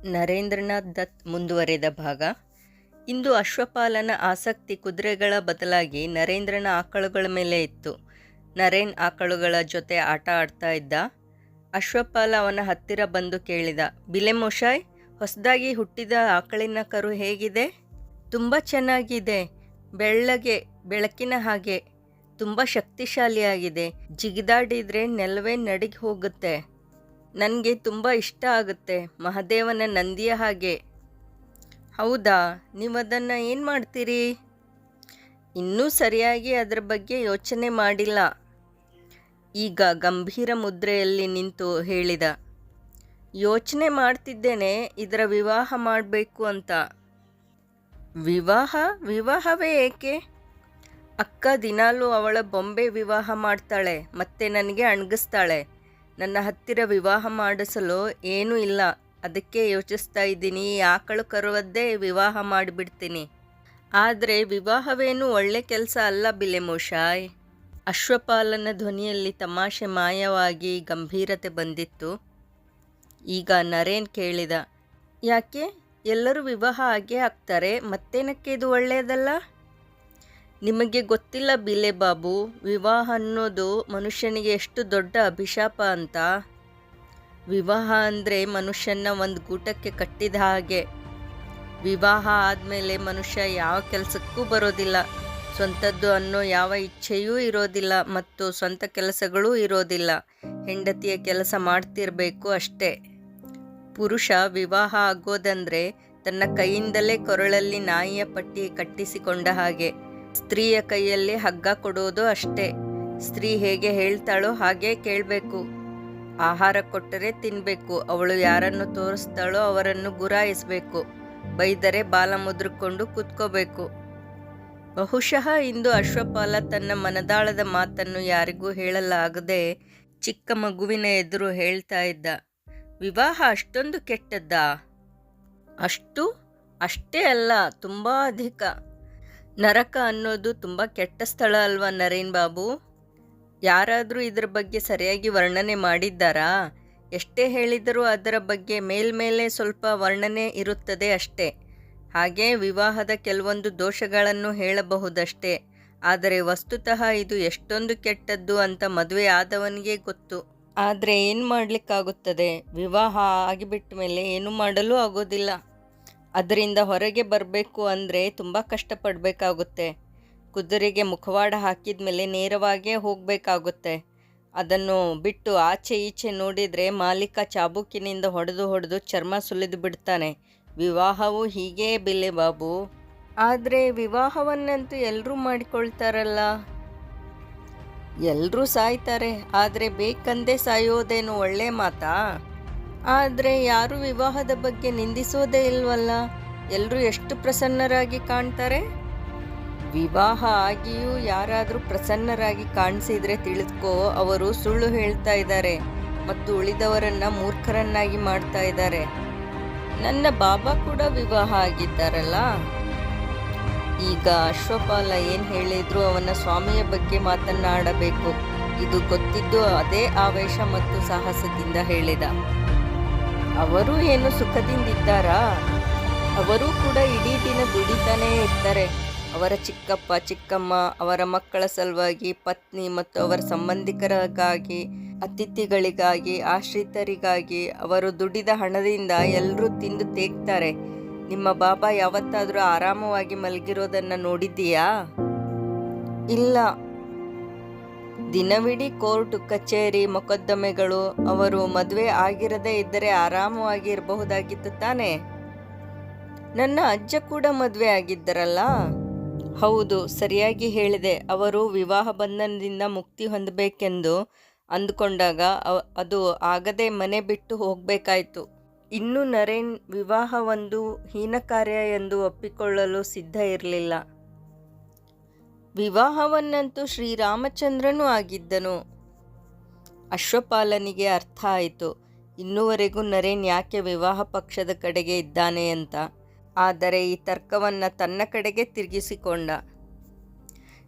ನರೇಂದ್ರನಾಥ್ ದತ್ ಮುಂದುವರೆದ ಭಾಗ. ಇಂದು ಅಶ್ವಪಾಲನ ಆಸಕ್ತಿ ಕುದುರೆಗಳ ಬದಲಾಗಿ ನರೇಂದ್ರನ ಆಕಳುಗಳ ಮೇಲೆ ಇತ್ತು. ನರೇನ್ ಆಕಳುಗಳ ಜೊತೆ ಆಟ ಆಡ್ತಾ ಇದ್ದ. ಅಶ್ವಪಾಲ ಅವನ ಹತ್ತಿರ ಬಂದು ಕೇಳಿದ, ಬಿಲೆ ಮೊಶಾಯ್, ಹೊಸದಾಗಿ ಹುಟ್ಟಿದ ಆಕಳಿನ ಕರು ಹೇಗಿದೆ? ತುಂಬ ಚೆನ್ನಾಗಿದೆ. ಬೆಳ್ಳಗೆ ಬೆಳಕಿನ ಹಾಗೆ. ತುಂಬ ಶಕ್ತಿಶಾಲಿಯಾಗಿದೆ. ಜಿಗಿದಾಡಿದರೆ ನೆಲವೇ ನಡಿಗೆ ಹೋಗುತ್ತೆ. ನನಗೆ ತುಂಬ ಇಷ್ಟ ಆಗುತ್ತೆ. ಮಹಾದೇವನ ನಂದಿಯ ಹಾಗೆ. ಹೌದಾ, ನೀವದನ್ನು ಏನು ಮಾಡ್ತೀರಿ? ಇನ್ನೂ ಸರಿಯಾಗಿ ಅದರ ಬಗ್ಗೆ ಯೋಚನೆ ಮಾಡಿಲ್ಲ. ಈಗ ಗಂಭೀರ ಮುದ್ರೆಯಲ್ಲಿ ನಿಂತು ಹೇಳಿದ, ಯೋಚನೆ ಮಾಡ್ತಿದ್ದೇನೆ ಇದರ ವಿವಾಹ ಮಾಡಬೇಕು ಅಂತ. ವಿವಾಹವೇ ಏಕೆ? ಅಕ್ಕ ದಿನಾಲೂ ಅವಳ ಬೊಂಬೆ ವಿವಾಹ ಮಾಡ್ತಾಳೆ, ಮತ್ತೆ ನನಗೆ ಅಣಗಿಸ್ತಾಳೆ. ನನ್ನ ಹತ್ತಿರ ವಿವಾಹ ಮಾಡಿಸಲು ಏನೂ ಇಲ್ಲ. ಅದಕ್ಕೆ ಯೋಚಿಸ್ತಾ ಇದ್ದೀನಿ, ಈ ಆಕಳು ಕರುವದ್ದೇ ವಿವಾಹ ಮಾಡಿಬಿಡ್ತೀನಿ. ಆದರೆ ವಿವಾಹವೇನು ಒಳ್ಳೆ ಕೆಲಸ ಅಲ್ಲ ಬಿಲೆ ಮೊಶಾಯ್. ಅಶ್ವಪಾಲನ ಧ್ವನಿಯಲ್ಲಿ ತಮಾಷೆ ಮಾಯವಾಗಿ ಗಂಭೀರತೆ ಬಂದಿತ್ತು. ಈಗ ನರೇನ್ ಕೇಳಿದ, ಯಾಕೆ? ಎಲ್ಲರೂ ವಿವಾಹ ಆಗೇ ಆಗ್ತಾರೆ, ಮತ್ತೇನಕ್ಕೆ ಇದು ಒಳ್ಳೆಯದಲ್ಲ? ನಿಮಗೆ ಗೊತ್ತಿಲ್ಲ ಬಿಲೆ ಬಾಬು, ವಿವಾಹ ಅನ್ನೋದು ಮನುಷ್ಯನಿಗೆ ಎಷ್ಟು ದೊಡ್ಡ ಅಭಿಶಾಪ ಅಂತ. ವಿವಾಹ ಅಂದರೆ ಮನುಷ್ಯನ ಒಂದು ಗೂಟಕ್ಕೆ ಕಟ್ಟಿದ ಹಾಗೆ. ವಿವಾಹ ಆದಮೇಲೆ ಮನುಷ್ಯ ಯಾವ ಕೆಲಸಕ್ಕೂ ಬರೋದಿಲ್ಲ. ಸ್ವಂತದ್ದು ಅನ್ನೋ ಯಾವ ಇಚ್ಛೆಯೂ ಇರೋದಿಲ್ಲ ಮತ್ತು ಸ್ವಂತ ಕೆಲಸಗಳೂ ಇರೋದಿಲ್ಲ. ಹೆಂಡತಿಯ ಕೆಲಸ ಮಾಡ್ತಿರಬೇಕು ಅಷ್ಟೇ. ಪುರುಷ ವಿವಾಹ ಆಗೋದಂದರೆ ತನ್ನ ಕೈಯಿಂದಲೇ ಕೊರಳಲ್ಲಿ ನಾಯಿಯ ಪಟ್ಟಿ ಕಟ್ಟಿಸಿಕೊಂಡ ಹಾಗೆ. ಸ್ತ್ರೀಯ ಕೈಯಲ್ಲಿ ಹಗ್ಗ ಕೊಡೋದು ಅಷ್ಟೇ. ಸ್ತ್ರೀ ಹೇಗೆ ಹೇಳ್ತಾಳೋ ಹಾಗೆ ಕೇಳಬೇಕು. ಆಹಾರ ಕೊಟ್ಟರೆ ತಿನ್ನಬೇಕು. ಅವಳು ಯಾರನ್ನು ತೋರಿಸ್ತಾಳೋ ಅವರನ್ನು ಗುರಾಯಿಸಬೇಕು. ಬೈದರೆ ಬಾಲ ಮುದ್ರಕೊಂಡು ಕೂತ್ಕೋಬೇಕು. ಬಹುಶಃ ಇಂದು ಅಶ್ವಪಾಲ ತನ್ನ ಮನದಾಳದ ಮಾತನ್ನು ಯಾರಿಗೂ ಹೇಳಲಾಗದೆ ಚಿಕ್ಕ ಮಗುವಿನ ಎದುರು ಹೇಳ್ತಾ ಇದ್ದ. ವಿವಾಹ ಅಷ್ಟೊಂದು ಕೆಟ್ಟದ್ದಾ? ಅಷ್ಟೇ ಅಲ್ಲ, ತುಂಬ ಅಧಿಕ. ನರಕ ಅನ್ನೋದು ತುಂಬ ಕೆಟ್ಟ ಸ್ಥಳ ಅಲ್ವಾ ನರೇನ್ ಬಾಬು? ಯಾರಾದರೂ ಇದರ ಬಗ್ಗೆ ಸರಿಯಾಗಿ ವರ್ಣನೆ ಮಾಡಿದ್ದಾರಾ? ಎಷ್ಟೇ ಹೇಳಿದರೂ ಅದರ ಬಗ್ಗೆ ಮೇಲ್ಮೇಲೆ ಸ್ವಲ್ಪ ವರ್ಣನೆ ಇರುತ್ತದೆ ಅಷ್ಟೇ. ಹಾಗೆ ವಿವಾಹದ ಕೆಲವೊಂದು ದೋಷಗಳನ್ನು ಹೇಳಬಹುದಷ್ಟೇ. ಆದರೆ ವಸ್ತುತಃ ಇದು ಎಷ್ಟೊಂದು ಕೆಟ್ಟದ್ದು ಅಂತ ಮದುವೆ ಆದವನಿಗೆ ಗೊತ್ತು. ಆದರೆ ಏನು ಮಾಡಲಿಕ್ಕಾಗುತ್ತದೆ? ವಿವಾಹ ಆಗಿಬಿಟ್ಟ ಮೇಲೆ ಏನು ಮಾಡಲೂ ಆಗೋದಿಲ್ಲ. ಅದರಿಂದ ಹೊರಗೆ ಬರಬೇಕು ಅಂದರೆ ತುಂಬ ಕಷ್ಟಪಡಬೇಕಾಗುತ್ತೆ. ಕುದುರೆಗೆ ಮುಖವಾಡ ಹಾಕಿದ ಮೇಲೆ ನೇರವಾಗೇ ಹೋಗಬೇಕಾಗುತ್ತೆ. ಅದನ್ನು ಬಿಟ್ಟು ಆಚೆ ಈಚೆ ನೋಡಿದರೆ ಮಾಲೀಕ ಚಾಬುಕಿನಿಂದ ಹೊಡೆದು ಚರ್ಮ ಸುಲಿದು ಬಿಡ್ತಾನೆ. ವಿವಾಹವು ಹೀಗೇ ಬಿಲೆ ಬಾಬು. ಆದರೆ ವಿವಾಹವನ್ನಂತೂ ಎಲ್ಲರೂ ಮಾಡಿಕೊಳ್ತಾರಲ್ಲ. ಎಲ್ಲರೂ ಸಾಯ್ತಾರೆ, ಆದರೆ ಬೇಕಂದೇ ಸಾಯೋದೇನು ಒಳ್ಳೆ ಮಾತಾ? ಆದರೆ ಯಾರೂ ವಿವಾಹದ ಬಗ್ಗೆ ನಿಂದಿಸೋದೇ ಇಲ್ವಲ್ಲ. ಎಲ್ಲರೂ ಎಷ್ಟು ಪ್ರಸನ್ನರಾಗಿ ಕಾಣ್ತಾರೆ. ವಿವಾಹ ಆಗಿಯೂ ಯಾರಾದರೂ ಪ್ರಸನ್ನರಾಗಿ ಕಾಣಿಸಿದರೆ ತಿಳಿದುಕೋ, ಅವರು ಸುಳ್ಳು ಹೇಳ್ತಾ ಇದ್ದಾರೆ ಮತ್ತು ಉಳಿದವರನ್ನು ಮೂರ್ಖರನ್ನಾಗಿ ಮಾಡ್ತಾ ಇದ್ದಾರೆ. ನನ್ನ ಬಾಬಾ ಕೂಡ ವಿವಾಹ ಆಗಿದ್ದಾರಲ್ಲ. ಈಗ ಅಶ್ವಪಾಲ ಏನು ಹೇಳಿದ್ರು ಅವನ ಸ್ವಾಮಿಯ ಬಗ್ಗೆ ಮಾತನಾಡಬೇಕು. ಇದು ಗೊತ್ತಿದ್ದು ಅದೇ ಆವೇಶ ಮತ್ತು ಸಾಹಸದಿಂದ ಹೇಳಿದ. ಅವರು ಏನು ಸುಖದಿಂದಿದ್ದಾರಾ? ಅವರೂ ಕೂಡ ಇಡೀ ದಿನ ದುಡಿತಾನೇ ಇರ್ತಾರೆ. ಅವರ ಚಿಕ್ಕಪ್ಪ ಚಿಕ್ಕಮ್ಮ, ಅವರ ಮಕ್ಕಳ ಸಲುವಾಗಿ, ಪತ್ನಿ ಮತ್ತು ಅವರ ಸಂಬಂಧಿಕರಿಗಾಗಿ, ಅತಿಥಿಗಳಿಗಾಗಿ, ಆಶ್ರಿತರಿಗಾಗಿ ಅವರು ದುಡಿದ ಹಣದಿಂದ ಎಲ್ಲರೂ ತಿಂದು ತೇಗ್ತಾರೆ. ನಿಮ್ಮ ಬಾಬಾ ಯಾವತ್ತಾದರೂ ಆರಾಮವಾಗಿ ಮಲಗಿರೋದನ್ನು ನೋಡಿದ್ದೀಯಾ? ಇಲ್ಲ. ದಿನವಿಡೀ ಕೋರ್ಟು ಕಚೇರಿ ಮೊಕದ್ದಮೆಗಳು. ಅವರು ಮದುವೆ ಆಗಿರದೇ ಇದ್ದರೆ ಆರಾಮವಾಗಿ ಇರಬಹುದಾಗಿತ್ತು ತಾನೇ? ನನ್ನ ಅಜ್ಜ ಕೂಡ ಮದುವೆ ಆಗಿದ್ದರಲ್ಲ. ಹೌದು, ಸರಿಯಾಗಿ ಹೇಳಿದೆ. ಅವರು ವಿವಾಹ ಬಂಧನದಿಂದ ಮುಕ್ತಿ ಹೊಂದಬೇಕೆಂದು ಅಂದುಕೊಂಡಾಗ ಅದು ಆಗದೆ ಮನೆ ಬಿಟ್ಟು ಹೋಗಬೇಕಾಯಿತು. ಇನ್ನು ನರೇನ್ ವಿವಾಹ ಒಂದು ಹೀನ ಕಾರ್ಯ ಎಂದು ಒಪ್ಪಿಕೊಳ್ಳಲು ಸಿದ್ಧ ಇರಲಿಲ್ಲ. ವಿವಾಹವನ್ನಂತೂ ಶ್ರೀರಾಮಚಂದ್ರನೂ ಆಗಿದ್ದನು. ಅಶ್ವಪಾಲನಿಗೆ ಅರ್ಥ ಆಯಿತು ಇನ್ನೂವರೆಗೂ ನರೇನ್ ಯಾಕೆ ವಿವಾಹ ಪಕ್ಷದ ಕಡೆಗೆ ಇದ್ದಾನೆ ಅಂತ. ಆದರೆ ಈ ತರ್ಕವನ್ನು ತನ್ನ ಕಡೆಗೆ ತಿರುಗಿಸಿಕೊಂಡ.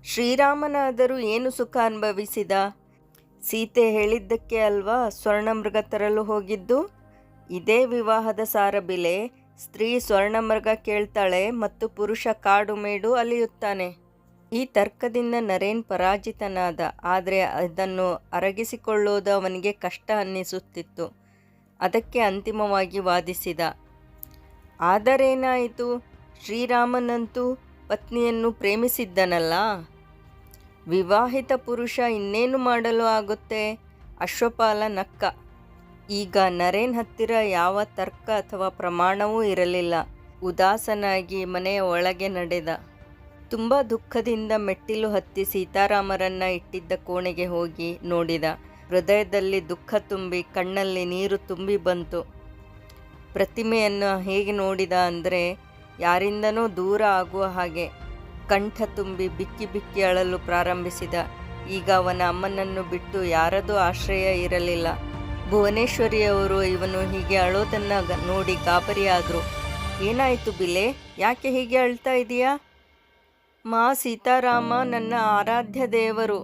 ಶ್ರೀರಾಮನಾದರೂ ಏನು ಸುಖ ಅನುಭವಿಸಿದ? ಸೀತೆ ಹೇಳಿದ್ದಕ್ಕೆ ಅಲ್ವಾ ಸ್ವರ್ಣಮೃಗ ತರಲು ಹೋಗಿದ್ದು. ಇದೇ ವಿವಾಹದ ಸಾರ ಬಿಲೆ. ಸ್ತ್ರೀ ಸ್ವರ್ಣಮೃಗ ಕೇಳ್ತಾಳೆ ಮತ್ತು ಪುರುಷ ಕಾಡು ಮೇಡು ಅಲಿಯುತ್ತಾನೆ. ಈ ತರ್ಕದಿಂದ ನರೇನ್ ಪರಾಜಿತನಾದ. ಆದರೆ ಅದನ್ನು ಅರಗಿಸಿಕೊಳ್ಳುವುದು ಅವನಿಗೆ ಕಷ್ಟ ಅನ್ನಿಸುತ್ತಿತ್ತು. ಅದಕ್ಕೆ ಅಂತಿಮವಾಗಿ ವಾದಿಸಿದ. ಆದರೇನಾಯಿತು? ಶ್ರೀರಾಮನಂತೂ ಪತ್ನಿಯನ್ನು ಪ್ರೇಮಿಸಿದ್ದನಲ್ಲ. ವಿವಾಹಿತ ಪುರುಷ ಇನ್ನೇನು ಮಾಡಲು ಆಗುತ್ತೆ? ಅಶ್ವಪಾಲ ನಕ್ಕ. ಈಗ ನರೇನ್ ಹತ್ತಿರ ಯಾವ ತರ್ಕ ಅಥವಾ ಪ್ರಮಾಣವೂ ಇರಲಿಲ್ಲ. ಉದಾಸನಾಗಿ ಮನೆಯ ಒಳಗೆ ನಡೆದ. ತುಂಬ ದುಃಖದಿಂದ ಮೆಟ್ಟಿಲು ಹತ್ತಿ ಸೀತಾರಾಮರನ್ನ ಇಟ್ಟಿದ್ದ ಕೋಣೆಗೆ ಹೋಗಿ ನೋಡಿದ. ಹೃದಯದಲ್ಲಿ ದುಃಖ ತುಂಬಿ ಕಣ್ಣಲ್ಲಿ ನೀರು ತುಂಬಿ ಬಂತು. ಪ್ರತಿಮೆಯನ್ನು ಹೇಗೆ ನೋಡಿದ ಅಂದರೆ ಯಾರಿಂದನೋ ದೂರ ಆಗುವ ಹಾಗೆ. ಕಂಠ ತುಂಬಿ ಬಿಕ್ಕಿ ಬಿಕ್ಕಿ ಅಳಲು ಪ್ರಾರಂಭಿಸಿದ. ಈಗ ಅವನ ಅಮ್ಮನನ್ನು ಬಿಟ್ಟು ಯಾರದೂ ಆಶ್ರಯ ಇರಲಿಲ್ಲ. ಭುವನೇಶ್ವರಿಯವರು ಇವನು ಹೀಗೆ ಅಳೋದನ್ನು ನೋಡಿ ಗಾಬರಿಯಾದರು. ಏನಾಯಿತು ಬಿಲೆ? ಯಾಕೆ ಹೀಗೆ ಅಳ್ತಾ ಇದೆಯಾ? ಮಾ ಸೀತಾರಾಮ ನನ್ನ ಆರಾಧ್ಯ ದೇವರು.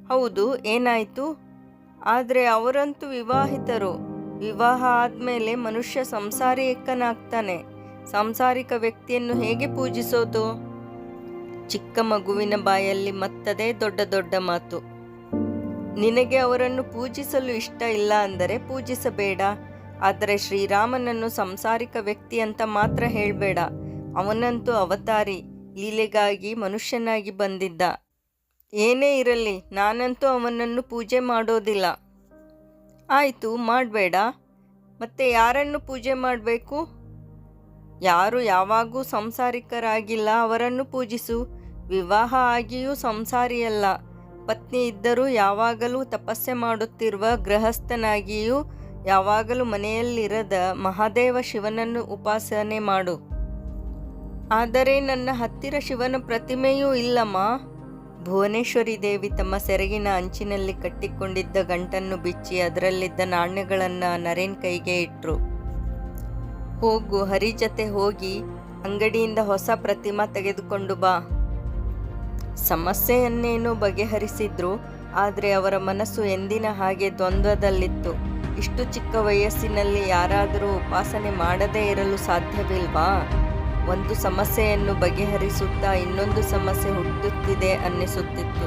ಹೌದು, ಏನಾಯಿತು? ಆದರೆ ಅವರಂತೂ ವಿವಾಹಿತರು. ವಿವಾಹ ಆದಮೇಲೆ ಮನುಷ್ಯ ಸಂಸಾರಿಕನಾಗ್ತಾನೆ. ಸಾಂಸಾರಿಕ ವ್ಯಕ್ತಿಯನ್ನು ಹೇಗೆ ಪೂಜಿಸೋದು? ಚಿಕ್ಕ ಮಗುವಿನ ಬಾಯಲ್ಲಿ ಮತ್ತದೇ ದೊಡ್ಡ ದೊಡ್ಡ ಮಾತು. ನಿನಗೆ ಅವರನ್ನು ಪೂಜಿಸಲು ಇಷ್ಟ ಇಲ್ಲ ಅಂದರೆ ಪೂಜಿಸಬೇಡ. ಆದರೆ ಶ್ರೀರಾಮನನ್ನು ಸಂಸಾರಿಕ ವ್ಯಕ್ತಿ ಅಂತ ಮಾತ್ರ ಹೇಳಬೇಡ. ಅವನಂತೂ ಅವತಾರಿ, ಲೀಲೆಗಾಗಿ ಮನುಷ್ಯನಾಗಿ ಬಂದಿದ್ದ. ಏನೇ ಇರಲಿ, ನಾನಂತೂ ಅವನನ್ನು ಪೂಜೆ ಮಾಡೋದಿಲ್ಲ. ಆಯಿತು, ಮಾಡಬೇಡ. ಮತ್ತೆ ಯಾರನ್ನು ಪೂಜೆ ಮಾಡಬೇಕು? ಯಾರು ಯಾವಾಗೂ ಸಂಸಾರಿಕರಾಗಿಲ್ಲ ಅವರನ್ನು ಪೂಜಿಸು. ವಿವಾಹ ಆಗಿಯೂ ಸಂಸಾರಿಯಲ್ಲ, ಪತ್ನಿ ಇದ್ದರೂ ಯಾವಾಗಲೂ ತಪಸ್ಸೆ ಮಾಡುತ್ತಿರುವ ಗೃಹಸ್ಥನಾಗಿಯೂ ಯಾವಾಗಲೂ ಮನೆಯಲ್ಲಿರದ ಮಹಾದೇವ ಶಿವನನ್ನು ಉಪಾಸನೆ ಮಾಡು. ಆದರೆ ನನ್ನ ಹತ್ತಿರ ಶಿವನ ಪ್ರತಿಮೆಯೂ ಇಲ್ಲಮ್ಮ. ಭುವನೇಶ್ವರಿ ದೇವಿ ತಮ್ಮ ಸೆರಗಿನ ಅಂಚಿನಲ್ಲಿ ಕಟ್ಟಿಕೊಂಡಿದ್ದ ಗಂಟನ್ನು ಬಿಚ್ಚಿ ಅದರಲ್ಲಿದ್ದ ನಾಣ್ಯಗಳನ್ನು ನರೇನ್ ಕೈಗೆ ಇಟ್ಟರು. ಹೋಗು, ಹರಿ ಜತೆ ಹೋಗಿ ಅಂಗಡಿಯಿಂದ ಹೊಸ ಪ್ರತಿಮಾ ತೆಗೆದುಕೊಂಡು ಬಾ. ಸಮಸ್ಯೆಯನ್ನೇನೋ ಬಗೆಹರಿಸಿದ್ರು. ಆದರೆ ಅವರ ಮನಸ್ಸು ಎಂದಿನ ಹಾಗೆ ದ್ವಂದ್ವದಲ್ಲಿತ್ತು. ಇಷ್ಟು ಚಿಕ್ಕ ವಯಸ್ಸಿನಲ್ಲಿ ಯಾರಾದರೂ ಉಪಾಸನೆ ಮಾಡದೇ ಇರಲು ಸಾಧ್ಯವಿಲ್ವಾ? ಒಂದು ಸಮಸ್ಯೆಯನ್ನು ಬಗೆಹರಿಸುತ್ತಾ ಇನ್ನೊಂದು ಸಮಸ್ಯೆ ಹುಟ್ಟುತ್ತಿದೆ ಅನ್ನಿಸುತ್ತಿತ್ತು.